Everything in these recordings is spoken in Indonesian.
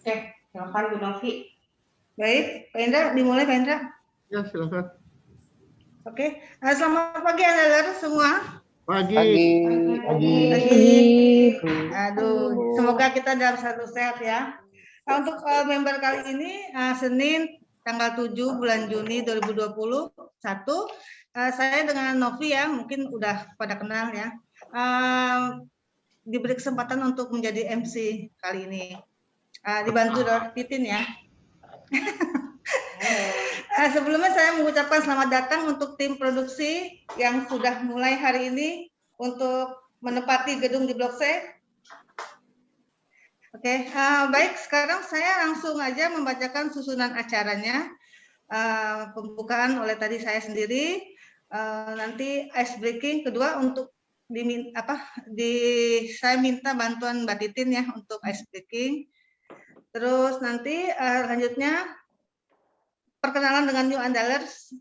Oke, silakan Bu Novi. Baik, Pak Indra, dimulai Pak Indra. Ya, silakan. Oke, selamat pagi Anda semua. Pagi. Aduh, semoga kita dalam satu sehat ya. Nah, untuk member kali ini Senin tanggal 7 bulan Juni 2021, saya dengan Novi ya, mungkin udah pada kenal ya. Diberi kesempatan untuk menjadi MC kali ini. Dibantu oleh Titin ya. Sebelumnya saya mengucapkan selamat datang untuk tim produksi yang sudah mulai hari ini untuk menempati gedung di Blok C. Oke, baik. Sekarang saya langsung aja membacakan susunan acaranya. Pembukaan oleh tadi saya sendiri. Nanti ice breaking kedua untuk saya minta bantuan Mbak Titin ya untuk ice breaking. Terus nanti lanjutnya perkenalan dengan new Andalers,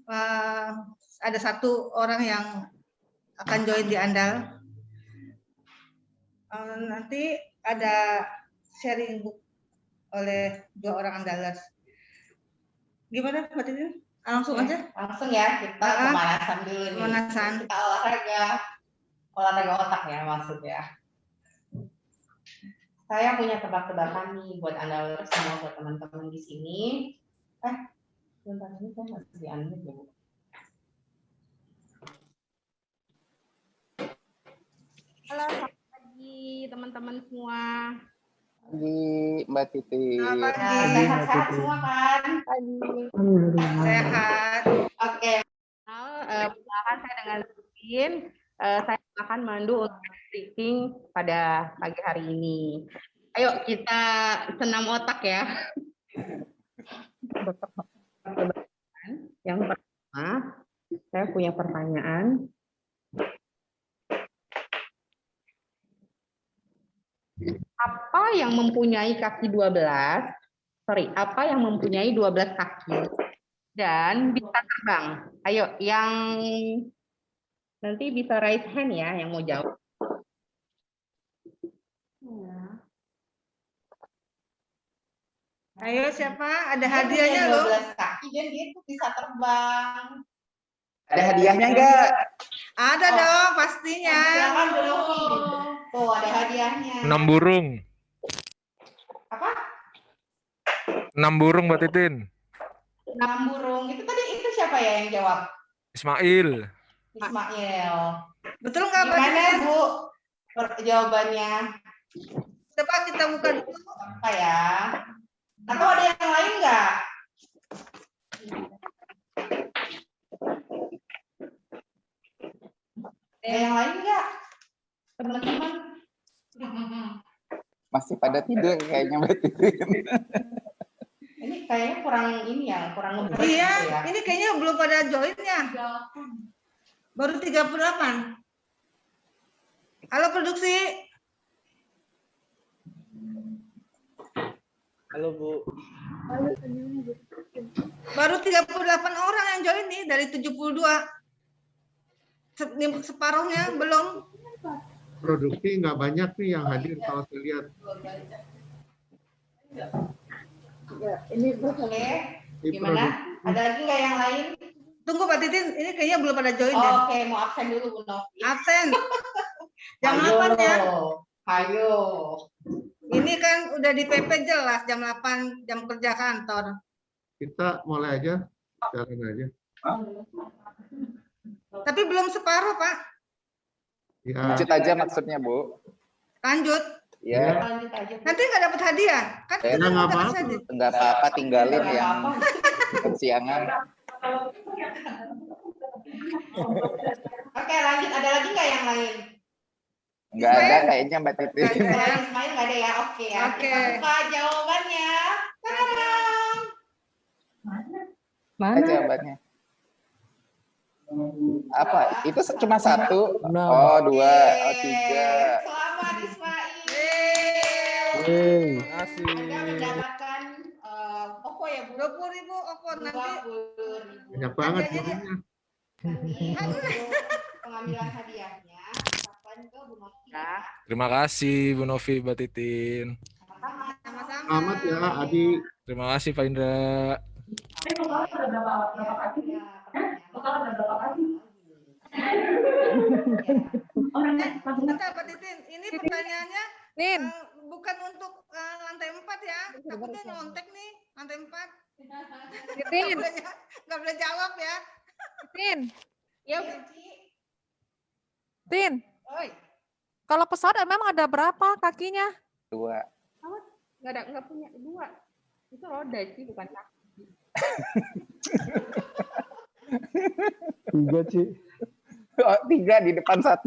ada satu orang yang akan join di Andal. Nanti ada sharing book oleh 2 orang Andalers. Gimana Mbak Titin? Langsung aja? Langsung ya, kita pemanasan dulu nih. Pemanasan. Kita olahraga otak ya maksudnya. Saya punya tebak-tebakan nih buat Andalers semua, buat teman-teman di sini. Bentar, ini saya masih di unmute ya, Bu. Halo, selamat pagi teman-teman semua. Pagi Mbak Titi. Selamat pagi. Sehat-sehat semua kan? Pagi. Sehat. Oke. Perkenalkan saya dengan Titin. Saya akan memandu untuk speaking pada pagi hari ini. Ayo kita senam otak ya. Yang pertama, saya punya pertanyaan. Apa yang mempunyai kaki 12? Apa yang mempunyai 12 kaki dan bisa terbang? Ayo, yang nanti bisa raise hand ya, yang mau jawab. Ayo siapa? Ada hadiahnya loh. 12 kaki dan dia tuh bisa terbang. Ada hadiahnya enggak? Ada dong pastinya. Silakan Bu Novi. Tuh ada hadiahnya. 6 burung. Apa? 6 burung Mbak Titin. 6 burung. Itu tadi itu siapa ya yang jawab? Ismail. Ismail. Betul nggak Mbak Gimana Titin? Bu jawabannya? Coba kita buka dulu. Apa ya? Atau ada yang lain nggak? Ada yang lain nggak? Teman-teman? Masih pada tidur kayaknya Mbak Titi. Ini kayaknya kurang ini ya, kurang ngebreak Iya, gitu ya. ini kayaknya belum pada join-nya. Baru 38. Halo produksi. Halo Bu. Baru 38 orang yang join nih dari 72. Separuhnya belum. Produksi nggak banyak nih yang hadir kalau saya lihat. Oke, gimana? Ada lagi nggak yang lain? Tunggu Pak Titin, ini kayaknya belum pada join deh. Oke, mau absen dulu Bu Novi. Absen. Jam Ayo, 8 ya. Ayo. Ini kan udah di PP jelas jam 8 jam kerja kantor. Kita mulai aja, jalan aja. Tapi belum separuh Pak. Ya, Lanjut aja maksudnya Bu. Lanjut. Ya, Lanjut aja. Nanti nggak dapat hadiah. Kan Ya, kita nggak terus apa-apa. aja. enggak apa-apa tinggalin Nggak yang apa-apa. kesiangan. Oke, lanjut. Ada lagi nggak yang lain? Enggak ada kayaknya Mbak Titi. Selain Ismail nggak ada ya? Oke ya. Oke. Kita buka jawabannya. Tadam. Apa jawabannya? Apa? Itu cuma 1? Oh, 2, oh 3. Selamat Ismail. Terima kasih. Anda mendapatkan Oppo ya Bu. 20.000 opor nanti. 20.000. banyak banget Hadiahnya jadinya. Pengambilan hadiahnya. Kapan ke Bu Novi ya? Terima kasih Bu Novi, Mbak Titin. Sama-sama. Selamat ya, Adi. Terima kasih Pak Indra. Bentar, Pak Titin. Ini pertanyaannya Nin, bukan untuk lantai 4 ya. Takutnya nyontek nih, lantai 4. Titin, Nggak boleh jawab ya. Tin, Ya, Tin. oi. Kalau pesawat memang ada berapa kakinya? 2. Nggak punya dua. Itu roda sih, bukan kaki. 3, Ci. Oh, 3 di depan 1.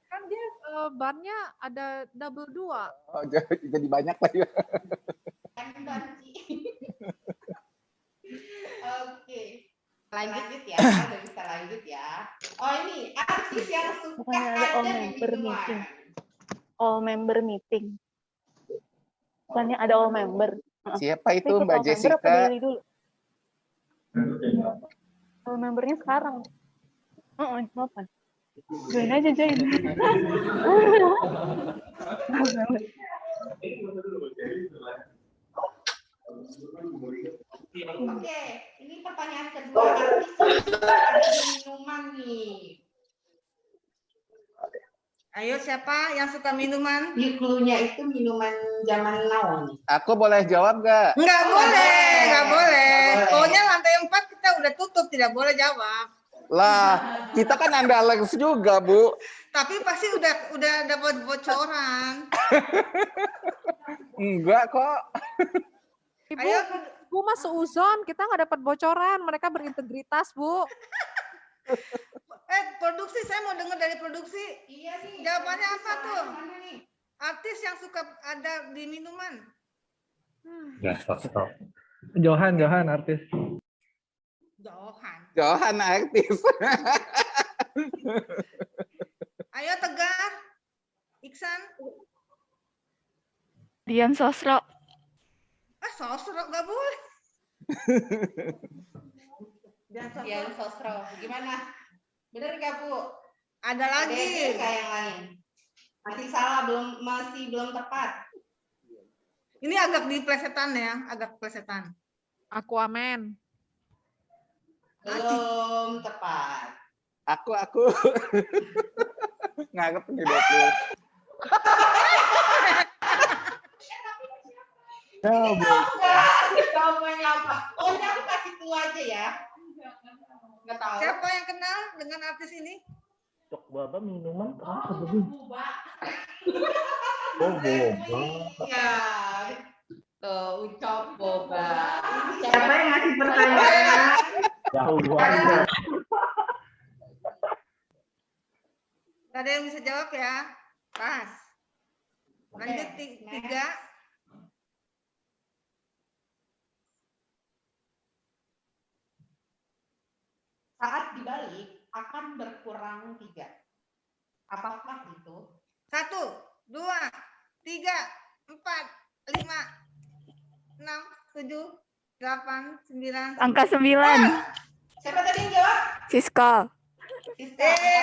Kan dia bannya ada double 2. Oh, jadi banyak lah ya. Oke. Lanjut ya, udah bisa lanjut ya. Oh ini artis yang suka Bukannya ada all ada di member minuman. meeting. All member meeting. Bukannya ada all member. Siapa itu Ikut Mbak all member apa Jessica? daily dulu? All membernya sekarang. Kapan? Join aja, join. Oke, ini pertanyaan kedua, artis yang suka ada di minuman nih. Ayo, siapa yang suka minuman? Di clue-nya itu minuman zaman now nih. Aku boleh jawab nggak? Nggak boleh, nggak boleh. boleh. Pokoknya lantai 4 kita udah tutup, tidak boleh jawab. Lah, kita kan Alex juga, Bu. Tapi pasti udah dapat bocoran. Enggak kok. Ibu, Ayo, Bu mah seuzon, kita nggak dapat bocoran. Mereka berintegritas, Bu. produksi, saya mau dengar dari produksi. Iya nih. Jawabannya apa tuh? Mana nih? Artis yang suka ada di minuman. Johan artis. Johan. Aktif. Ayo Tegar. Iksan. Dian Sosro. Sosro nggak boleh. Dian Sosro. Gimana? Bener nggak Bu? Ada lagi. Kayak yang lain. Masih salah, masih belum tepat. Ini agak di plesetan ya, agak plesetan. Aquaman. Belum tepat. Aku. Nganggep nih 20. Jawabannya apa? Oh, ini aku kasih clue aja ya. Nggak tahu. Siapa yang kenal dengan artis ini? Cok baba minuman apa Oh, tuh? boba. Oh, boba. Iya. Tuh, ucap boba. Siapa yang ngasih pertanyaan? Jauh banget. Gak ada yang bisa jawab ya? Pas. Lanjut Oke, 3. Saat dibalik akan berkurang 3. Apakah itu? 1, 2, 3, 4, 5, 6, 7, 8, 9. Angka 9. Siapa tadi yang jawab? Siska. Siska, angka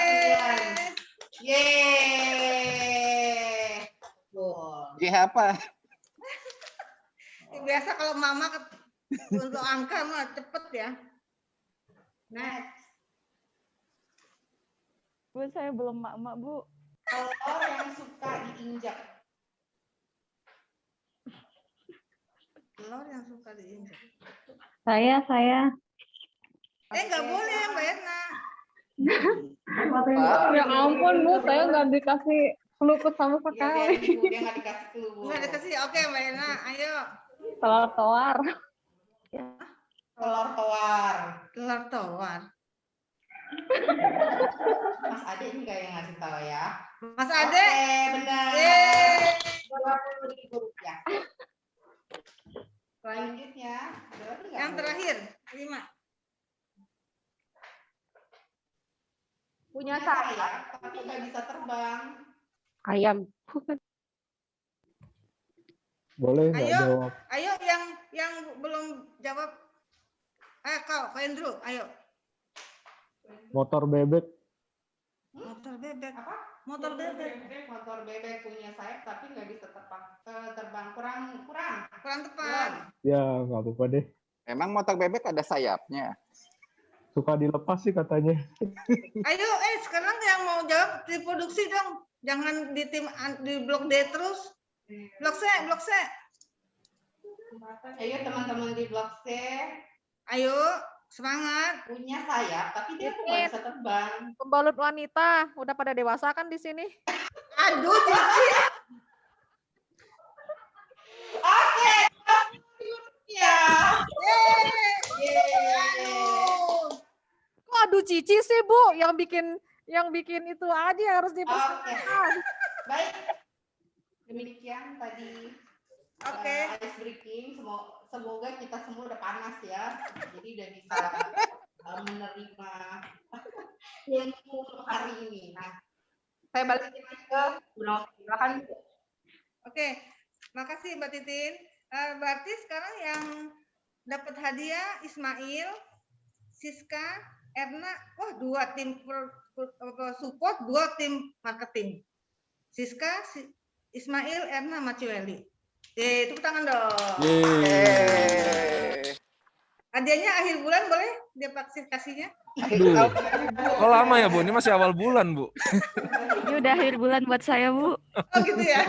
9. Yeay. Tuh. apa? Biasa kalau mama untuk angka mah cepet ya. Next. Bu, saya belum mak-mak, Bu. Telur yang suka diinjak. Telur yang suka diinjak. Saya. Nggak boleh Mbak Erna. Ya ampun, Bu, saya nggak dikasih clue sama Iya, sekali. dia nggak dikasih clue. Bu. Nggak dikasih. Oke Mbak Erna, ayo. Telur tawar. Telur tawar. Telur tawar. Mas Ade ini nggak yang ngasih tahu ya. Mas Ade. Oke, benar. Yeay. 20.000 rupiah. Selanjutnya, ada lagi nggak, Yang Bu? terakhir 5. Punya Saya, saya. tapi nggak bisa terbang. Ayam. Boleh nggak Ayo. jawab? Ayo yang belum jawab. Kau Andrew, ayo. Motor bebek. Motor bebek. Apa? Motor bebek. Motor bebek punya sayap tapi nggak bisa terbang, kurang tepat. Ya, nggak apa-apa deh. Emang motor bebek ada sayapnya? Suka dilepas sih katanya. Ayo, sekarang yang mau jawab diproduksi dong. Jangan di blok D terus. Blok C. Ayo teman-teman di blok C. Ayo, semangat. Punya sayap tapi dia tuh nggak bisa terbang. Pembalut wanita, udah pada dewasa kan di sini? Aduh, Cici. Oke, ya. Kok aduh Cici sih Bu, yang bikin itu aja harus Oke, dipersiapkan. baik. Demikian tadi ice breaking. Semoga kita semua udah panas ya. Jadi udah bisa menerima ilmu hari ini. Nah, saya balikin lagi ke Bruno. Silakan. Oke, makasih Mbak Titin. Berarti sekarang yang dapat hadiah Ismail, Siska, Erna. Wah, 2 tim support, 2 tim marketing. Siska, Ismail, Erna, Maciweli. Tepuk tangan dong. Hadiahnya akhir bulan boleh dia kasihnya? Aduh. Kok lama ya Bu? Ini masih awal bulan Bu. Ini udah akhir bulan buat saya, Bu. Oh gitu ya.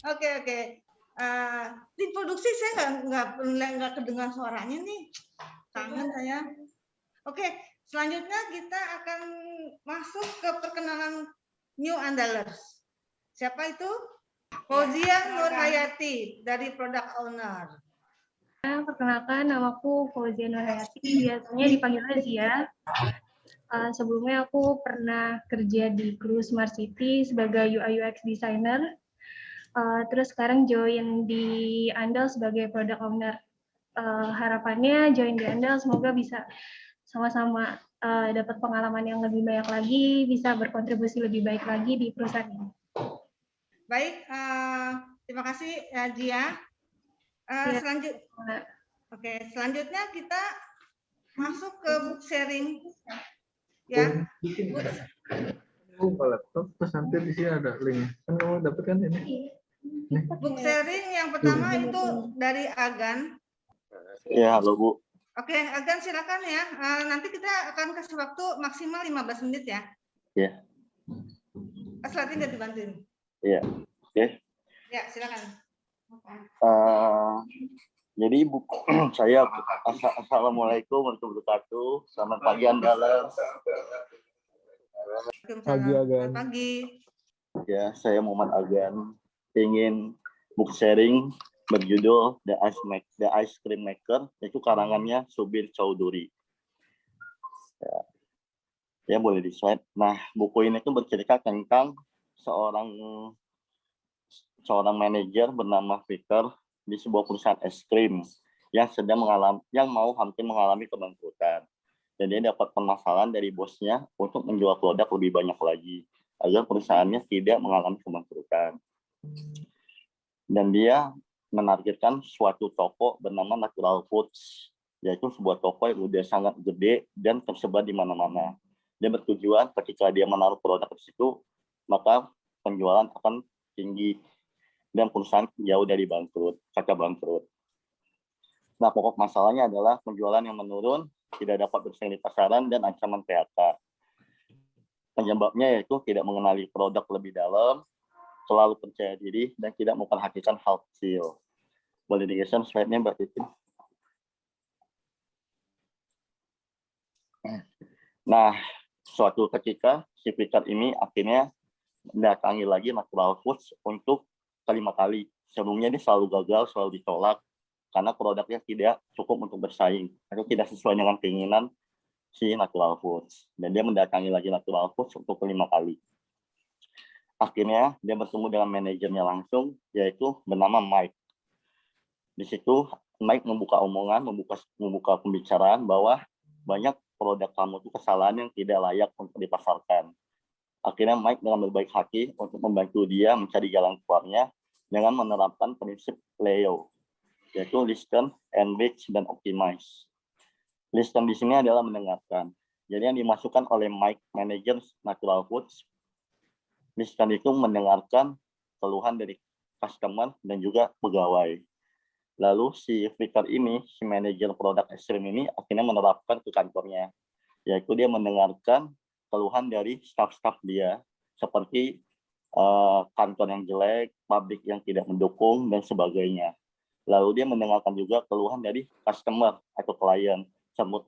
Oke. Tim produksi saya nggak kedengar suaranya nih. Kangen saya. Oke, selanjutnya kita akan masuk ke perkenalan new Andalers. Siapa itu? Fauzia Nurhayati dari Product Owner. Perkenalkan, namaku Fauzia Nurhayati, biasanya dipanggil Zia. Sebelumnya aku pernah kerja di Clue Smart City sebagai UI UX designer. Terus sekarang join di Andal sebagai product owner. Harapannya join di Andal semoga bisa sama-sama dapat pengalaman yang lebih banyak lagi, bisa berkontribusi lebih baik lagi di perusahaan ini. Baik, terima kasih Zia. Selanjutnya kita masuk ke book sharing. Ya. Buka laptop terus nanti di sini ada link. Kan kamu dapat kan ini? Book sharing yang pertama itu dari Agan. Ya, halo Bu. Oke, Agan silakan ya. Nanti kita akan kasih waktu maksimal 15 menit ya. Ya. Selatin nggak dibantuin? Iya. Oke. Ya, silakan. Jadi Bu, saya Assalamualaikum warahmatullahi wabarakatuh. Selamat pagi Andalers. Pagi Agan. Pagi. Ya, saya Muhammad Agan. Ingin book sharing berjudul The Ice Cream Maker, itu karangannya Subir Chowdhury. Ya, boleh di slide. Nah, buku ini tuh bercerita tentang seorang manajer bernama Peter di sebuah perusahaan es krim yang mau hampir mengalami kebangkrutan. Dan dia dapat permasalahan dari bosnya untuk menjual produk lebih banyak lagi agar perusahaannya tidak mengalami kebangkrutan. Dan dia menargetkan suatu toko bernama Natural Foods, yaitu sebuah toko yang udah sangat gede dan tersebar di mana-mana. Dia bertujuan ketika dia menaruh produk di situ, maka penjualan akan tinggi dan perusahaan jauh dari kata bangkrut. Nah, pokok masalahnya adalah penjualan yang menurun, tidak dapat bersaing di pasaran, dan ancaman PHK. Penyebabnya yaitu tidak mengenali produk lebih dalam, selalu percaya diri, dan tidak memperhatikan hal kecil. Boleh digeser slide-nya, Mbak Titi. Nah, suatu ketika, si Peter ini akhirnya mendatangi lagi Natural Foods untuk kelima kali. Sebelumnya dia selalu gagal, selalu ditolak, karena produknya tidak cukup untuk bersaing, atau tidak sesuai dengan keinginan si Natural Foods. Dan dia mendatangi lagi Natural Foods untuk kelima kali. Akhirnya dia bertemu dengan manajernya langsung, yaitu bernama Mike. Di situ Mike membuka omongan, membuka pembicaraan bahwa banyak produk kamu itu kesalahan yang tidak layak untuk dipasarkan. Akhirnya Mike dengan berbaik hati untuk membantu dia mencari jalan keluarnya dengan menerapkan prinsip Leo, yaitu listen, enrich, dan optimize. Listen di sini adalah mendengarkan. Jadi yang dimasukkan oleh Mike, manager Natural Foods, Liskan itu mendengarkan keluhan dari customer dan juga pegawai. Lalu si Victor ini, si manajer produk es krim ini akhirnya menerapkan ke kantornya, yaitu dia mendengarkan keluhan dari staf-staf dia, seperti kantor yang jelek, pabrik yang tidak mendukung, dan sebagainya. Lalu dia mendengarkan juga keluhan dari customer atau klien,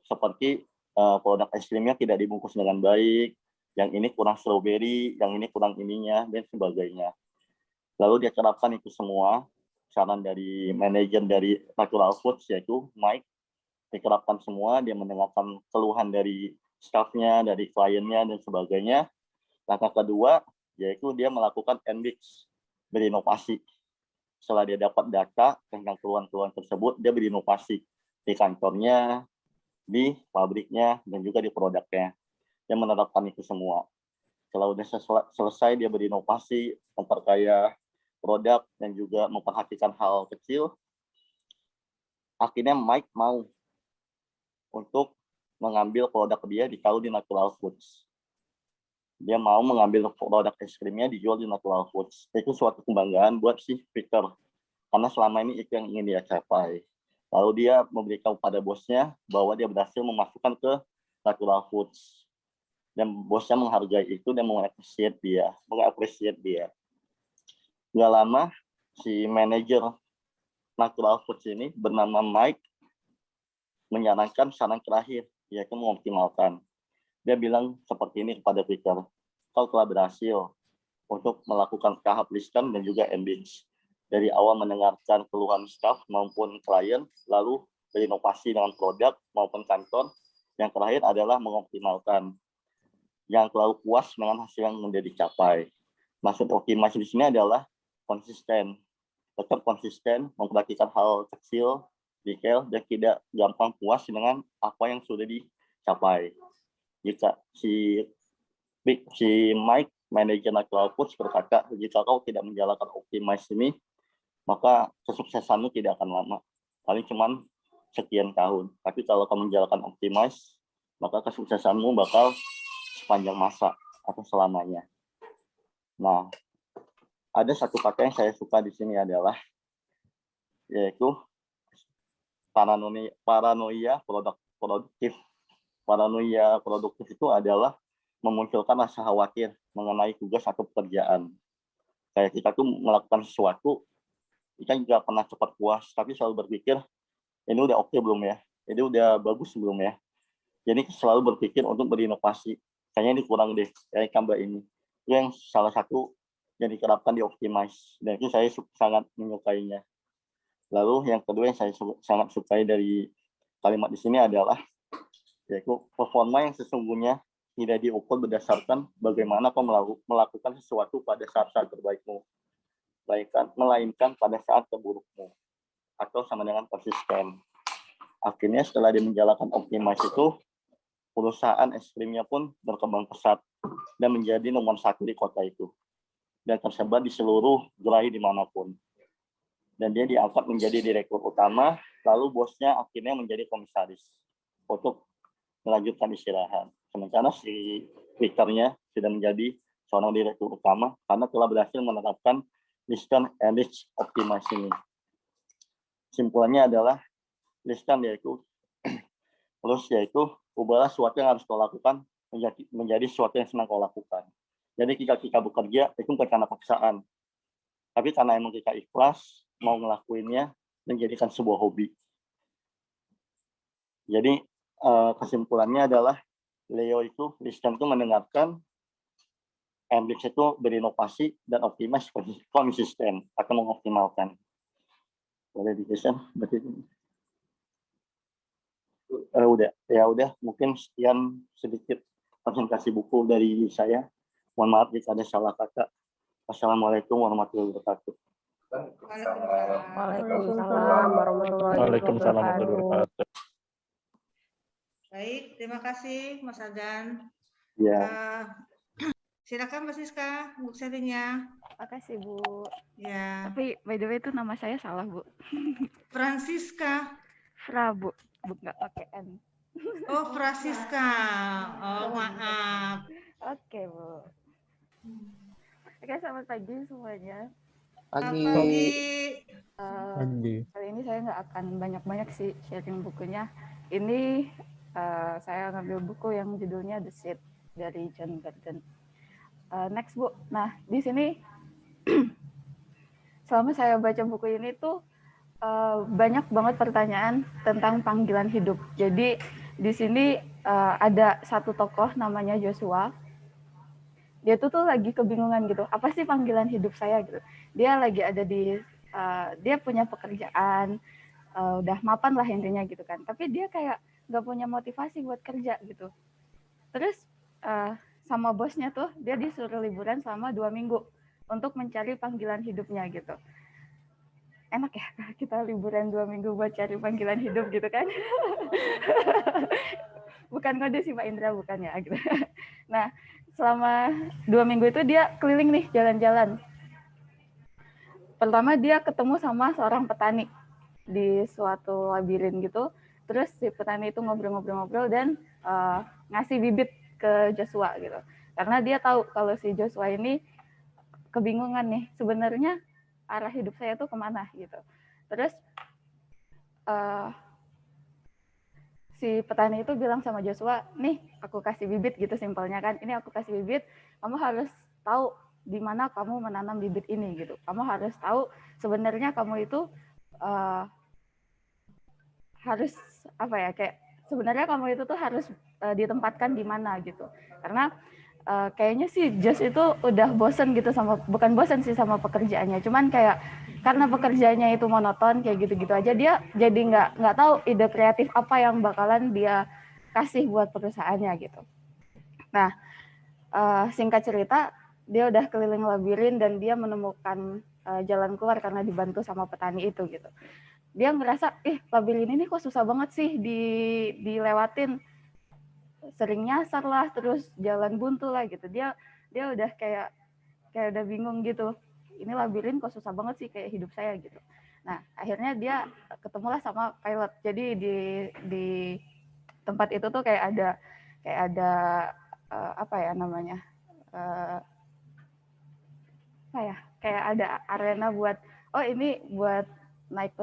seperti produk es krimnya tidak dibungkus dengan baik, yang ini kurang strawberry, yang ini kurang ininya, dan sebagainya. Lalu dia terapkan itu semua, saran dari manajer dari Natural Foods, yaitu Mike, diterapkan semua, dia mendengarkan keluhan dari staffnya, dari kliennya, dan sebagainya. Langkah kedua, yaitu dia melakukan NBIX, berinovasi. Setelah dia dapat data tentang keluhan-keluhan tersebut, dia berinovasi di kantornya, di pabriknya, dan juga di produknya. Dia menerapkan itu semua. Setelah sudah selesai, dia berinovasi, memperkaya produk, dan juga memperhatikan hal kecil. Akhirnya Mike mau untuk mengambil produk dia ditaruh di Natural Foods. Dia mau mengambil produk es krimnya dijual di Natural Foods. Itu suatu kebanggaan buat si Victor, karena selama ini itu yang ingin dia capai. Lalu dia memberitahu pada bosnya bahwa dia berhasil memasukkan ke Natural Foods, dan bosnya menghargai itu dan mengapresiasi dia. Gak lama si manajer Natural Foods ini bernama Mike menyarankan saran terakhir, yaitu mengoptimalkan. Dia bilang seperti ini kepada Victor, kau telah berhasil untuk melakukan tahap Liskan dan juga NBIX. Dari awal mendengarkan keluhan staff maupun klien, lalu berinovasi dengan produk maupun kantor. Yang terakhir adalah mengoptimalkan. Yang terlalu puas dengan hasil yang sudah dicapai. Maksud optimasi di sini adalah konsisten. Tetap konsisten, memperhatikan hal kecil, detail, dan tidak gampang puas dengan apa yang sudah dicapai. Jika si Mike, manajer Natural Foods, berkata, jika kau tidak menjalankan optimize ini, maka kesuksesanmu tidak akan lama. Paling cuma sekian tahun. Tapi kalau kau menjalankan optimize, maka kesuksesanmu bakal sepanjang masa atau selamanya. Nah, ada satu kata yang saya suka di sini adalah, yaitu paranoia produktif. Paranoia produktif itu adalah memunculkan rasa khawatir mengenai tugas atau pekerjaan. Kayak kita tuh melakukan sesuatu, kita nggak pernah cepat puas, tapi selalu berpikir, ini udah oke belum ya? Ini udah bagus belum ya? Jadi selalu berpikir untuk berinovasi. Kayaknya ini kurang deh, kayak gambar ini. Itu yang salah satu yang diterapkan di Optimize. Dan itu saya sangat menyukainya. Lalu yang kedua yang saya sangat sukai dari kalimat di sini adalah, yaitu performa yang sesungguhnya tidak diukur berdasarkan bagaimana kau melakukan sesuatu pada saat-saat terbaikmu, melainkan pada saat terburukmu, atau sama dengan konsisten. Akhirnya setelah dia menjalankan Optimize itu, perusahaan es krimnya pun berkembang pesat dan menjadi nomor 1 di kota itu, dan tersebar di seluruh gerai dimanapun. Dan dia diangkat menjadi direktur utama, lalu bosnya akhirnya menjadi komisaris untuk melanjutkan istirahat. Sementara si Victor-nya sudah menjadi seorang direktur utama karena telah berhasil menerapkan Liskan NBIX Optimize ini. Simpulannya adalah Liskan yaitu ubahlah sesuatu yang harus kau lakukan menjadi sesuatu yang senang kau lakukan. Jadi kita bekerja itu bukan karena paksaan, tapi karena emang kita ikhlas mau ngelakuinnya, menjadikan sebuah hobi. Jadi kesimpulannya adalah Liskan itu mendengarkan, NBIX itu berinovasi, dan Optimize konsisten akan mengoptimalkan. Boleh digeser? Udah, mungkin sekian sedikit presentasi buku dari saya. Mohon maaf jika ada salah kata. Wassalamualaikum warahmatullahi wabarakatuh. Waalaikumsalam warahmatullahi wabarakatuh. Baik, terima kasih Mas Agan. Ya. Silakan Mbak Siska, Bu sharingnya. Makasih Bu. Ya. Tapi by the way itu nama saya salah Bu. Francisca. Fra Bu, nggak pakai N. Oh, Francisca. Oh, maaf. Oke, Bu. Oke, selamat pagi semuanya. Pagi. Kali ini saya nggak akan banyak-banyak sih sharing bukunya. Ini saya ngambil buku yang judulnya The Seed dari John Burton. Next, Bu. Nah, di sini selama saya baca buku ini tuh banyak banget pertanyaan tentang panggilan hidup. Jadi di sini ada satu tokoh namanya Joshua. Dia tuh lagi kebingungan gitu. Apa sih panggilan hidup saya gitu? Dia lagi ada di dia punya pekerjaan, udah mapan lah intinya gitu kan. Tapi dia kayak nggak punya motivasi buat kerja gitu. Terus sama bosnya tuh dia disuruh liburan selama 2 minggu untuk mencari panggilan hidupnya gitu. Enak ya kita liburan 2 minggu buat cari panggilan hidup gitu kan. Bukan kode sih Pak Indra, bukan ya gitu. Nah, selama 2 minggu itu dia keliling nih jalan-jalan. Pertama dia ketemu sama seorang petani di suatu labirin gitu. Terus si petani itu ngobrol-ngobrol dan ngasih bibit ke Joshua gitu. Karena dia tahu kalau si Joshua ini kebingungan nih, sebenarnya arah hidup saya tuh kemana gitu. Terus si petani itu bilang sama Joshua, nih aku kasih bibit gitu simpelnya kan, ini aku kasih bibit, kamu harus tahu di mana kamu menanam bibit ini gitu. Kamu harus tahu sebenarnya kamu itu harus apa ya, kayak sebenarnya kamu itu tuh harus ditempatkan di mana gitu. Karena kayaknya sih Josh itu udah bosen gitu sama, bukan bosen sih sama pekerjaannya, cuman kayak karena pekerjaannya itu monoton kayak gitu-gitu aja, dia jadi nggak tahu ide kreatif apa yang bakalan dia kasih buat perusahaannya gitu. Nah, singkat cerita dia udah keliling labirin dan dia menemukan jalan keluar karena dibantu sama petani itu gitu. Dia ngerasa, labirin ini kok susah banget sih dilewatin, sering nyasar lah, terus jalan buntu lah gitu. Dia udah kayak udah bingung gitu. Ini labirin kok susah banget sih kayak hidup saya gitu. Nah, akhirnya dia ketemulah sama pilot. Jadi di tempat itu tuh kayak ada apa ya namanya? Kayak ada arena buat ini buat naik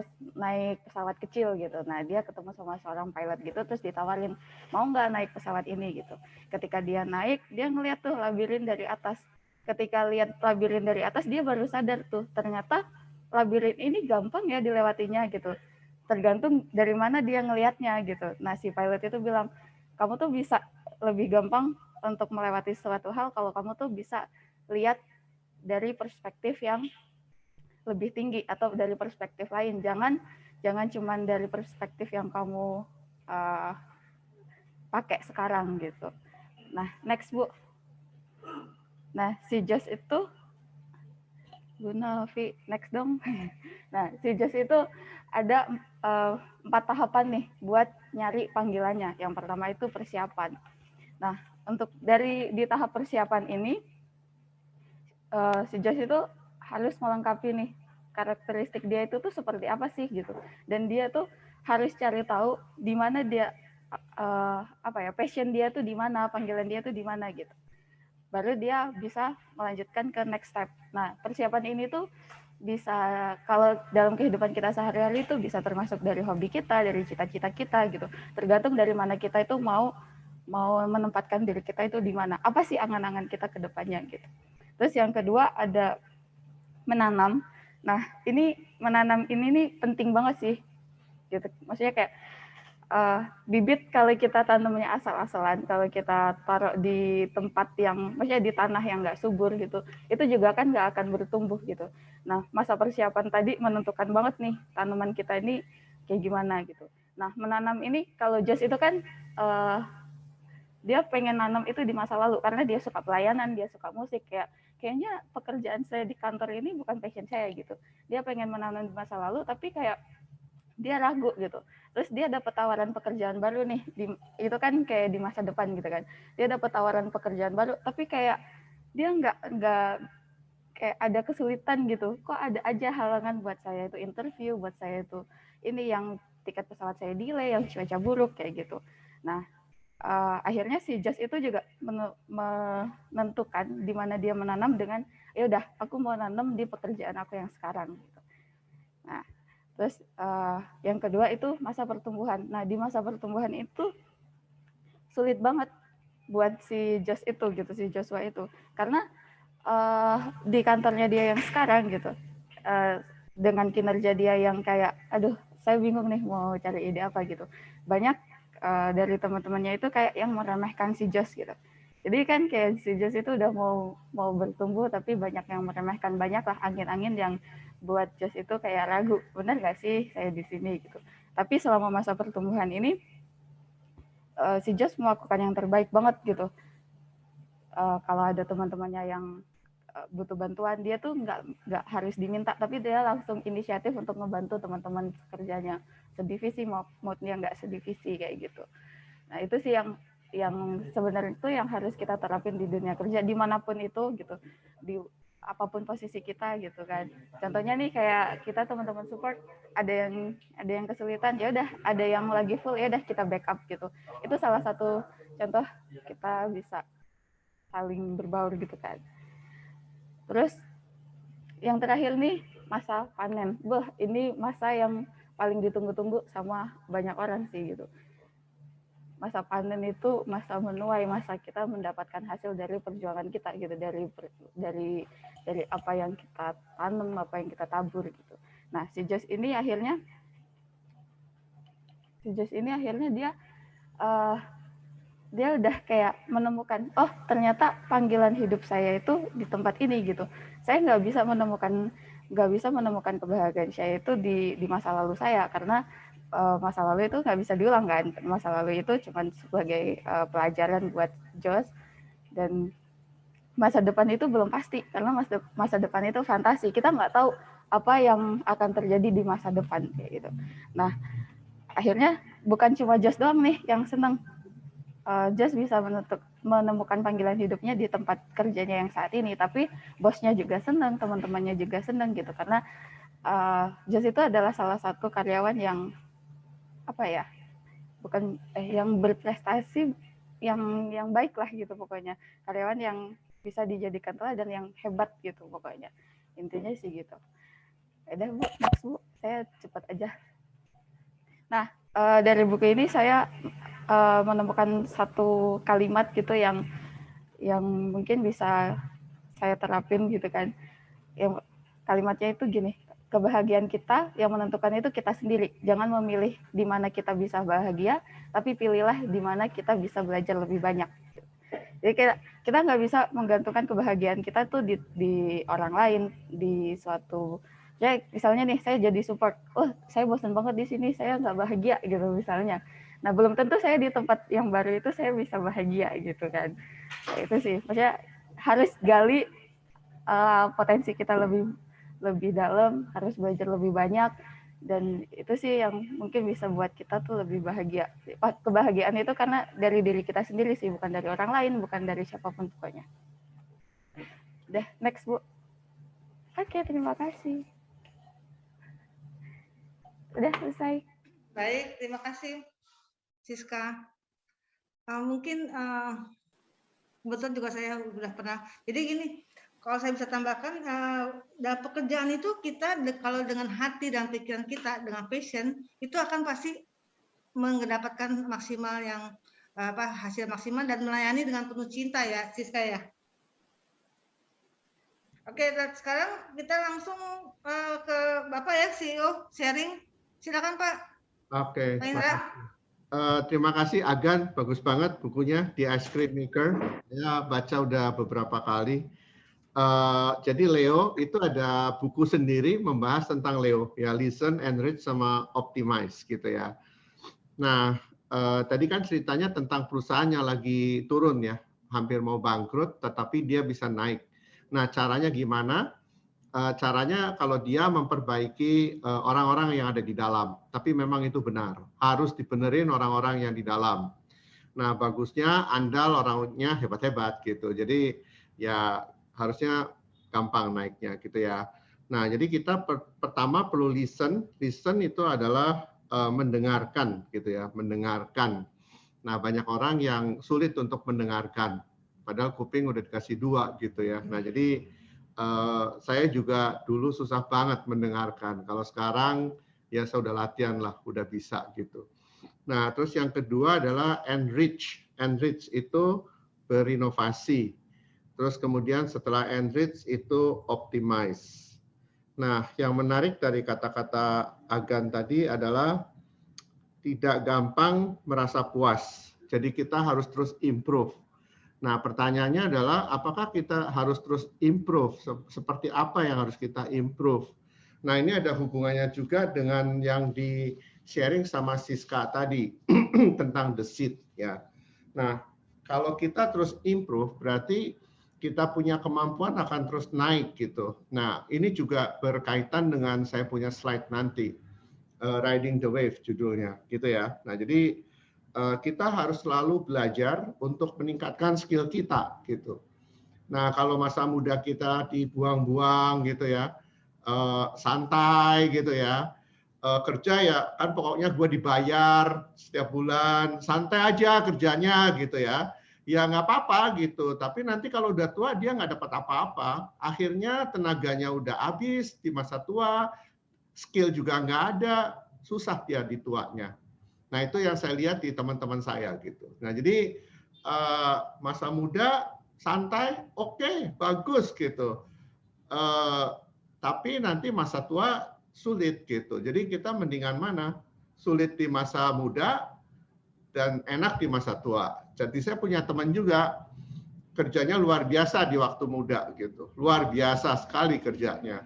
pesawat kecil gitu. Nah, dia ketemu sama seorang pilot gitu, terus ditawarin, mau nggak naik pesawat ini gitu. Ketika dia naik, dia ngeliat tuh labirin dari atas. Ketika lihat labirin dari atas, dia baru sadar tuh, ternyata labirin ini gampang ya dilewatinya gitu. Tergantung dari mana dia ngelihatnya gitu. Nah, si pilot itu bilang, kamu tuh bisa lebih gampang untuk melewati suatu hal kalau kamu tuh bisa lihat dari perspektif yang lebih tinggi atau dari perspektif lain. Jangan cuma dari perspektif yang kamu pakai sekarang gitu. Nah, next Bu. Nah, si Josh itu Bu Novi, next dong. Nah, si Josh itu ada 4 tahapan nih buat nyari panggilannya. Yang pertama itu persiapan. Nah, untuk di tahap persiapan ini si Josh itu harus melengkapi nih karakteristik dia itu tuh seperti apa sih gitu. Dan dia tuh harus cari tahu di mana dia passion dia tuh di mana, panggilan dia tuh di mana gitu. Baru dia bisa melanjutkan ke next step. Nah, persiapan ini tuh bisa kalau dalam kehidupan kita sehari-hari itu bisa termasuk dari hobi kita, dari cita-cita kita gitu. Tergantung dari mana kita itu mau menempatkan diri kita itu di mana. Apa sih angan-angan kita ke depannya gitu. Terus yang kedua ada menanam. Nah, ini menanam ini nih penting banget sih. Gitu. Maksudnya kayak bibit kalau kita tanamnya asal-asalan, kalau kita taruh di tempat yang, maksudnya di tanah yang nggak subur gitu, itu juga kan nggak akan bertumbuh gitu. Nah, masa persiapan tadi menentukan banget nih tanaman kita ini kayak gimana gitu. Nah, menanam ini kalau Josh itu kan dia pengen nanam itu di masa lalu karena dia suka pelayanan, dia suka musik, kayaknya pekerjaan saya di kantor ini bukan passion saya gitu. Dia pengen menanam di masa lalu tapi kayak dia ragu gitu. Terus dia dapat tawaran pekerjaan baru nih, itu kan kayak di masa depan gitu kan. Dia dapat tawaran pekerjaan baru, tapi kayak dia nggak kayak ada kesulitan gitu. Kok ada aja halangan buat saya itu interview, buat saya itu ini yang tiket pesawat saya delay, yang cuaca buruk kayak gitu. Nah, akhirnya si Just itu juga menentukan di mana dia menanam dengan ya udah aku mau nanam di pekerjaan aku yang sekarang gitu. Nah, terus yang kedua itu masa pertumbuhan. Nah, di masa pertumbuhan itu sulit banget buat si Just itu gitu, si Joshua itu, karena di kantornya dia yang sekarang gitu, dengan kinerja dia yang kayak aduh saya bingung nih mau cari ide apa gitu, banyak dari teman-temannya itu kayak yang meremehkan si Josh gitu. Jadi kan kayak si Josh itu udah mau bertumbuh tapi banyak yang meremehkan, banyak lah angin-angin yang buat Josh itu kayak ragu, benar gak sih saya di sini gitu. Tapi selama masa pertumbuhan ini si Josh melakukan yang terbaik banget gitu. Kalau ada teman-temannya yang butuh bantuan, dia tuh nggak harus diminta, tapi dia langsung inisiatif untuk membantu teman-teman kerjanya sedivisi maupun yang nggak sedivisi kayak gitu. Nah itu sih yang sebenarnya itu yang harus kita terapin di dunia kerja dimanapun itu gitu, di apapun posisi kita gitu kan. Contohnya nih kayak kita teman-teman support ada yang kesulitan, ya udah ada yang lagi full, ya udah kita backup gitu. Itu salah satu contoh kita bisa saling berbaur gitu kan. Terus yang terakhir nih masa panen. Ini masa yang paling ditunggu-tunggu sama banyak orang sih gitu. Masa panen itu masa menuai, masa kita mendapatkan hasil dari perjuangan kita gitu, dari apa yang kita tanam, apa yang kita tabur gitu. Nah, si Josh ini akhirnya dia udah kayak menemukan, oh ternyata panggilan hidup saya itu di tempat ini gitu. Saya nggak bisa menemukan kebahagiaan saya itu di masa lalu saya, karena masa lalu itu nggak bisa diulang kan. Masa lalu itu cuma sebagai pelajaran buat Josh, dan masa depan itu belum pasti, karena masa depan itu fantasi. Kita nggak tahu apa yang akan terjadi di masa depan kayak gitu. Nah, akhirnya bukan cuma Josh doang nih yang senang. Josh bisa menemukan panggilan hidupnya di tempat kerjanya yang saat ini, tapi bosnya juga senang, teman-temannya juga senang gitu, karena Josh itu adalah salah satu karyawan yang yang berprestasi, yang baik lah gitu pokoknya, karyawan yang bisa dijadikan teladan, yang hebat gitu pokoknya, intinya sih gitu. Udah Bu, next Bu, saya cepat aja. Nah, dari buku ini saya menemukan satu kalimat gitu yang mungkin bisa saya terapin gitu kan. Yang kalimatnya itu gini, kebahagiaan kita yang menentukan itu kita sendiri. Jangan memilih di mana kita bisa bahagia, tapi pilihlah di mana kita bisa belajar lebih banyak. Jadi kita nggak bisa menggantungkan kebahagiaan kita tuh di orang lain, di suatu, ya misalnya nih saya jadi support, saya bosan banget di sini, saya nggak bahagia gitu misalnya. Nah belum tentu saya di tempat yang baru itu saya bisa bahagia gitu kan. Nah, itu sih, maksudnya harus gali potensi kita lebih dalam, harus belajar lebih banyak, dan itu sih yang mungkin bisa buat kita tuh lebih bahagia. Kebahagiaan itu karena dari diri kita sendiri sih, bukan dari orang lain, bukan dari siapapun pokoknya. Udah, next Bu. Oke, terima kasih. Udah selesai. Baik, terima kasih Siska. Mungkin kebetulan juga saya sudah pernah. Jadi gini, kalau saya bisa tambahkan, dalam pekerjaan itu kita kalau dengan hati dan pikiran kita, dengan passion, itu akan pasti mendapatkan maksimal yang hasil maksimal dan melayani dengan penuh cinta ya, Siska ya. Oke, sekarang kita langsung ke Bapak ya, CEO sharing. Silakan Pak. Oke. Terima kasih Agan, bagus banget bukunya di Ice Cream Maker. Saya baca udah beberapa kali. Jadi Leo itu ada buku sendiri membahas tentang Leo ya, listen, enrich sama optimize gitu ya. Nah tadi kan ceritanya tentang perusahaannya lagi turun ya, hampir mau bangkrut, tetapi dia bisa naik. Nah caranya gimana? Caranya kalau dia memperbaiki orang-orang yang ada di dalam, tapi memang itu benar, harus dibenerin orang-orang yang di dalam. Nah bagusnya andal orangnya hebat-hebat gitu, jadi ya harusnya gampang naiknya gitu ya. Nah jadi kita pertama perlu listen itu adalah mendengarkan gitu ya, mendengarkan. Nah, banyak orang yang sulit untuk mendengarkan, padahal kuping udah dikasih 2 gitu ya. Nah, jadi saya juga dulu susah banget mendengarkan. Kalau sekarang ya saya udah latihan lah, udah bisa gitu. Nah, terus yang kedua adalah enrich. Enrich itu berinovasi. Terus kemudian setelah enrich itu optimize. Nah, yang menarik dari kata-kata Agan tadi adalah tidak gampang merasa puas. Jadi kita harus terus improve. Nah, pertanyaannya adalah apakah kita harus terus improve? Seperti apa yang harus kita improve? Nah, ini ada hubungannya juga dengan yang di sharing sama Siska tadi tentang the seed ya. Nah, kalau kita terus improve berarti kita punya kemampuan akan terus naik gitu. Nah, ini juga berkaitan dengan saya punya slide nanti, Riding the Wave judulnya, gitu ya. Nah, jadi kita harus selalu belajar untuk meningkatkan skill kita, gitu. Nah, kalau masa muda kita dibuang-buang, gitu ya, santai, gitu ya, kerja ya kan pokoknya gue dibayar setiap bulan, santai aja kerjanya, gitu ya. Ya nggak apa-apa gitu, tapi nanti kalau udah tua dia nggak dapat apa-apa. Akhirnya tenaganya udah habis di masa tua, skill juga nggak ada, susah dia di tuanya. Nah itu yang saya lihat di teman-teman saya gitu. Nah jadi masa muda santai, oke, bagus gitu. Tapi nanti masa tua sulit gitu. Jadi kita mendingan mana? Sulit di masa muda dan enak di masa tua. Jadi saya punya teman juga kerjanya luar biasa di waktu muda gitu. Luar biasa sekali kerjanya.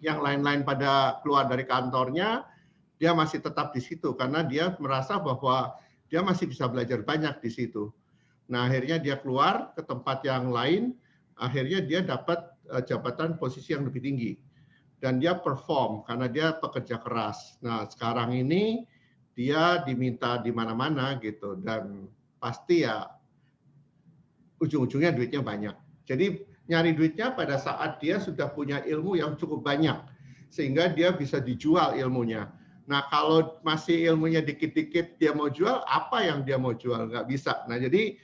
Yang lain-lain pada keluar dari kantornya, dia masih tetap di situ karena dia merasa bahwa dia masih bisa belajar banyak di situ. Nah, akhirnya dia keluar ke tempat yang lain, akhirnya dia dapat jabatan posisi yang lebih tinggi. Dan dia perform karena dia pekerja keras. Nah, sekarang ini dia diminta di mana-mana gitu dan pasti ya ujung-ujungnya duitnya banyak. Jadi nyari duitnya pada saat dia sudah punya ilmu yang cukup banyak sehingga dia bisa dijual ilmunya. Nah, kalau masih ilmunya dikit-dikit dia mau jual, apa yang dia mau jual? Nggak bisa. Nah, jadi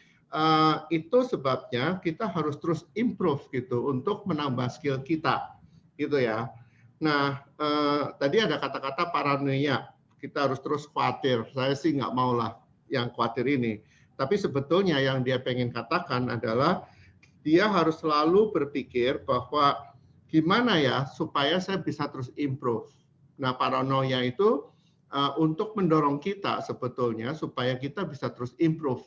itu sebabnya kita harus terus improve gitu untuk menambah skill kita, gitu ya. Nah, tadi ada kata-kata paranoia. Kita harus terus khawatir. Saya sih nggak mau lah yang khawatir ini. Tapi sebetulnya yang dia pengen katakan adalah dia harus selalu berpikir bahwa gimana ya supaya saya bisa terus improve. Nah, paranoia itu untuk mendorong kita sebetulnya supaya kita bisa terus improve.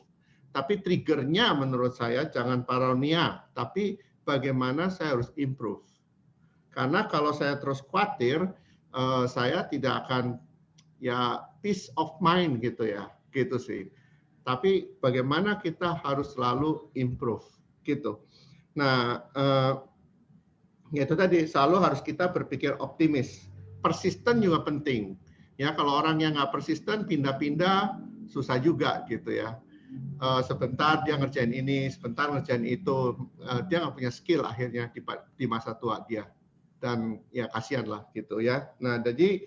Tapi triggernya menurut saya jangan paranoia, tapi bagaimana saya harus improve. Karena kalau saya terus khawatir, saya tidak akan ya peace of mind gitu ya, gitu sih. Tapi bagaimana kita harus selalu improve gitu. Nah, itu tadi selalu harus kita berpikir optimis. Persisten juga penting. Ya, kalau orang yang nggak persisten pindah-pindah susah juga gitu ya. Sebentar dia ngerjain ini, sebentar ngerjain itu, dia nggak punya skill akhirnya di masa tua dia. Dan ya kasihan lah gitu ya. Nah, jadi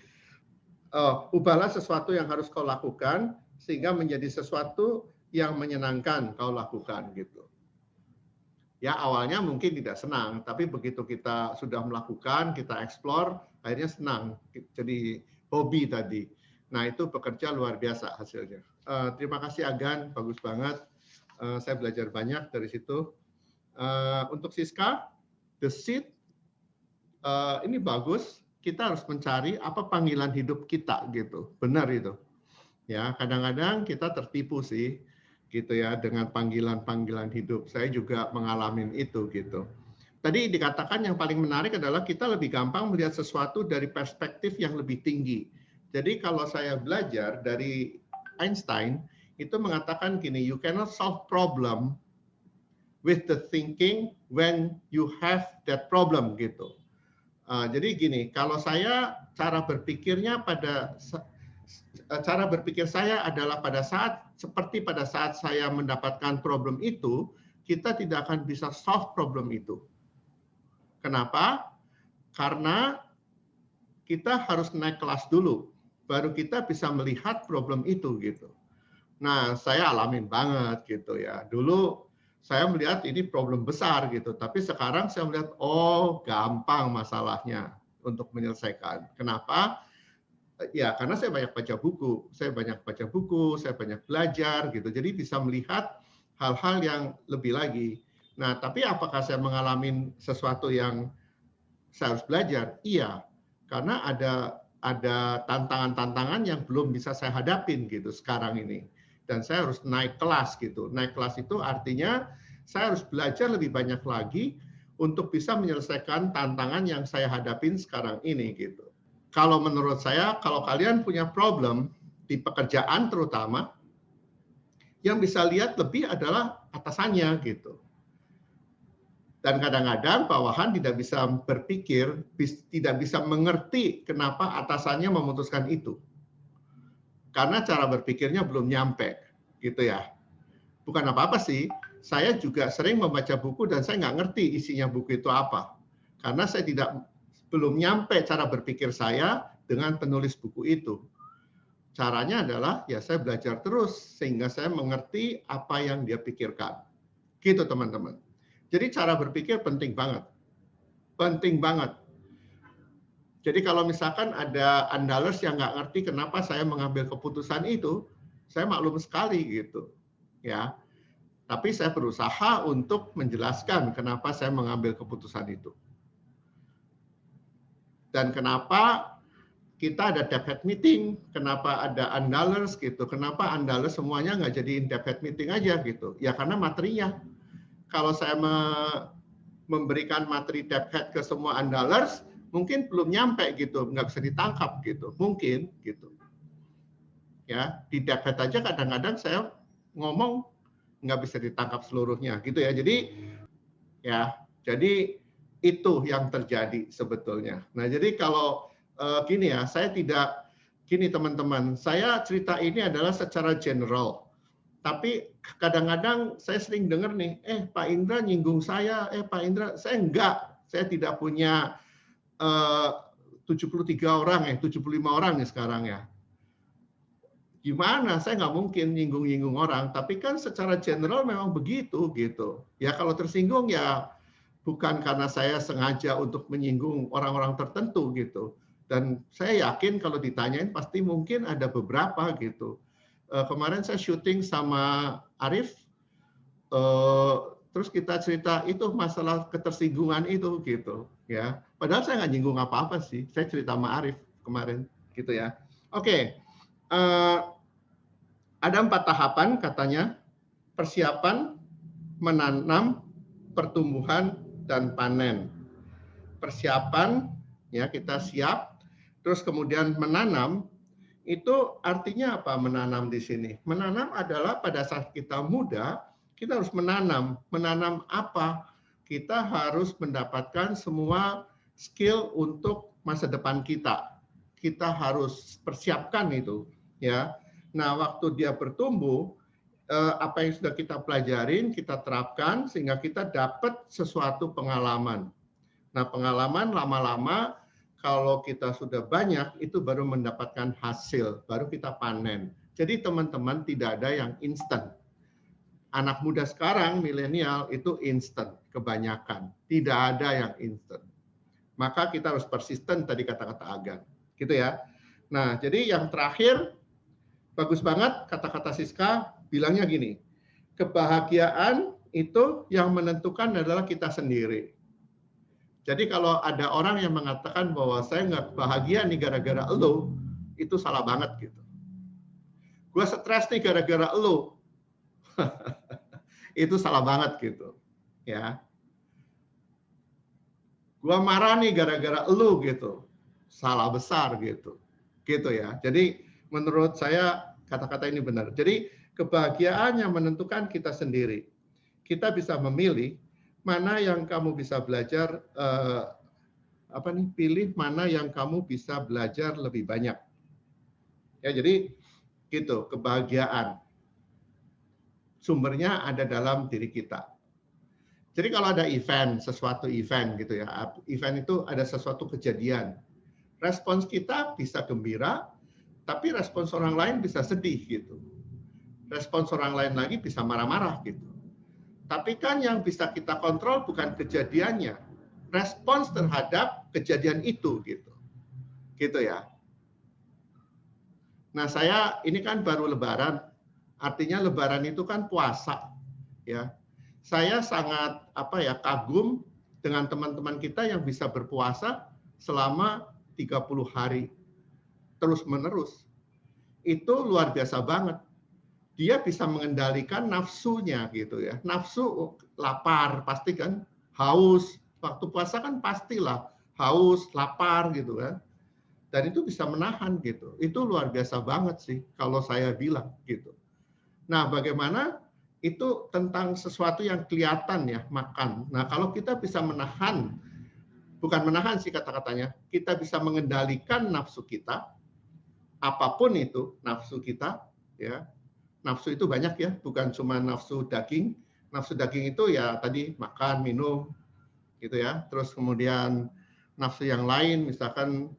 ubahlah sesuatu yang harus kau lakukan sehingga menjadi sesuatu yang menyenangkan kau lakukan gitu. Ya awalnya mungkin tidak senang, tapi begitu kita sudah melakukan, kita explore, akhirnya senang. Jadi hobi tadi. Nah itu bekerja luar biasa hasilnya. Terima kasih Agan, bagus banget. Saya belajar banyak dari situ. Untuk Siska, the seed, ini bagus. Kita harus mencari apa panggilan hidup kita gitu. Benar itu. Ya, kadang-kadang kita tertipu sih gitu ya dengan panggilan-panggilan hidup. Saya juga mengalami itu gitu. Tadi dikatakan yang paling menarik adalah kita lebih gampang melihat sesuatu dari perspektif yang lebih tinggi. Jadi kalau saya belajar dari Einstein itu mengatakan gini, you cannot solve problem with the thinking when you have that problem gitu. Jadi gini, kalau saya cara berpikir saya adalah pada saat saya mendapatkan problem itu, kita tidak akan bisa solve problem itu. Kenapa? Karena kita harus naik kelas dulu, baru kita bisa melihat problem itu gitu. Nah, saya alamin banget gitu ya. Dulu saya melihat ini problem besar gitu, tapi sekarang saya melihat oh gampang masalahnya untuk menyelesaikan. Kenapa? Ya karena saya banyak baca buku, saya banyak belajar gitu. Jadi bisa melihat hal-hal yang lebih lagi. Nah, tapi apakah saya mengalami sesuatu yang saya harus belajar? Iya, karena ada tantangan-tantangan yang belum bisa saya hadapin gitu sekarang ini. Dan saya harus naik kelas gitu. Naik kelas itu artinya saya harus belajar lebih banyak lagi untuk bisa menyelesaikan tantangan yang saya hadapin sekarang ini gitu. Kalau menurut saya, kalau kalian punya problem di pekerjaan terutama, yang bisa lihat lebih adalah atasannya gitu. Dan kadang-kadang bawahan tidak bisa berpikir, tidak bisa mengerti kenapa atasannya memutuskan itu. Karena cara berpikirnya belum nyampe, gitu ya. Bukan apa-apa sih, saya juga sering membaca buku dan saya nggak ngerti isinya buku itu apa. Karena saya belum nyampe cara berpikir saya dengan penulis buku itu. Caranya adalah ya saya belajar terus sehingga saya mengerti apa yang dia pikirkan. Gitu teman-teman. Jadi cara berpikir penting banget. Penting banget. Jadi kalau misalkan ada Andalers yang nggak ngerti kenapa saya mengambil keputusan itu, saya maklum sekali gitu. Ya. Tapi saya berusaha untuk menjelaskan kenapa saya mengambil keputusan itu. Dan kenapa kita ada deep head meeting, kenapa ada Andalers gitu, kenapa Andalers semuanya nggak jadiin deep head meeting aja gitu. Ya karena materinya. Kalau saya memberikan materi deep head ke semua Andalers, mungkin belum nyampe gitu, nggak bisa ditangkap gitu, mungkin gitu. Ya di deep head aja kadang-kadang saya ngomong nggak bisa ditangkap seluruhnya gitu ya. Jadi itu yang terjadi sebetulnya. Nah jadi kalau gini ya, saya tidak gini teman-teman, saya cerita ini adalah secara general. Tapi kadang-kadang saya sering dengar nih, Pak Indra nyinggung saya, Pak Indra, saya tidak punya 73 orang 75 orang nih sekarang ya. Gimana? Saya nggak mungkin nyinggung-nyinggung orang, tapi kan secara general memang begitu gitu. Ya kalau tersinggung ya bukan karena saya sengaja untuk menyinggung orang-orang tertentu gitu. Dan saya yakin kalau ditanyain pasti mungkin ada beberapa gitu. Kemarin saya syuting sama Arif, terus kita cerita itu masalah ketersinggungan itu gitu ya. Padahal saya nggak nyinggung apa-apa sih, saya cerita sama Arif kemarin gitu ya. Oke, ada 4 tahapan katanya: persiapan, menanam, pertumbuhan, dan panen. Persiapan ya kita siap, terus kemudian menanam. Itu artinya apa menanam di sini? Menanam adalah pada saat kita muda, kita harus menanam. Menanam apa? Kita harus mendapatkan semua skill untuk masa depan kita. Kita harus persiapkan itu, ya. Nah, waktu dia bertumbuh, apa yang sudah kita pelajarin, kita terapkan sehingga kita dapat sesuatu pengalaman. Nah, pengalaman lama-lama kalau kita sudah banyak, itu baru mendapatkan hasil, baru kita panen. Jadi teman-teman tidak ada yang instan. Anak muda sekarang, milenial, itu instan, kebanyakan. Tidak ada yang instan. Maka kita harus persisten, tadi kata-kata Agan. Gitu ya. Nah, jadi yang terakhir, bagus banget kata-kata Siska, bilangnya gini, kebahagiaan itu yang menentukan adalah kita sendiri. Jadi kalau ada orang yang mengatakan bahwa saya nggak bahagia nih gara-gara elo, itu salah banget gitu. Gue stres nih gara-gara elo, itu salah banget gitu. Ya. Gue marah nih gara-gara elo gitu, salah besar gitu. Gitu ya. Jadi menurut saya kata-kata ini benar. Jadi kebahagiaan yang menentukan kita sendiri. Kita bisa memilih mana yang kamu bisa belajar, pilih mana yang kamu bisa belajar lebih banyak. Ya, jadi gitu, kebahagiaan. Sumbernya ada dalam diri kita. Jadi kalau ada event, sesuatu event gitu ya, event itu ada sesuatu kejadian. Respons kita bisa gembira, tapi respons orang lain bisa sedih gitu. Respons orang lain lagi bisa marah-marah gitu. Tapi kan yang bisa kita kontrol bukan kejadiannya, respons terhadap kejadian itu gitu. Gitu ya. Nah, saya ini kan baru Lebaran. Artinya Lebaran itu kan puasa, ya. Saya sangat kagum dengan teman-teman kita yang bisa berpuasa selama 30 hari terus-menerus. Itu luar biasa banget. Dia bisa mengendalikan nafsunya gitu ya. Nafsu lapar pasti kan, haus. Waktu puasa kan pastilah haus, lapar gitu kan. Dan itu bisa menahan gitu. Itu luar biasa banget sih kalau saya bilang gitu. Nah, bagaimana itu tentang sesuatu yang kelihatan ya, makan. Nah, kalau kita bisa menahan, bukan menahan sih kata-katanya, kita bisa mengendalikan nafsu kita, apapun itu nafsu kita, ya. Nafsu itu banyak ya, bukan cuma nafsu daging. Nafsu daging itu ya tadi makan, minum, gitu ya. Terus kemudian nafsu yang lain, misalkan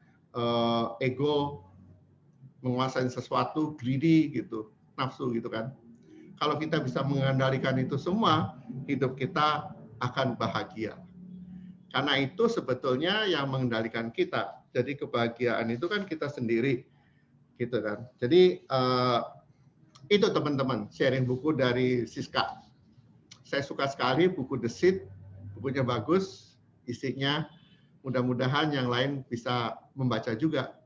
ego, menguasai sesuatu, greedy gitu, nafsu gitu kan. Kalau kita bisa mengendalikan itu semua, hidup kita akan bahagia. Karena itu sebetulnya yang mengendalikan kita. Jadi kebahagiaan itu kan kita sendiri, gitu kan. Jadi itu teman-teman, sharing buku dari Siska. Saya suka sekali buku The Seed, bukunya bagus, isinya mudah-mudahan yang lain bisa membaca juga.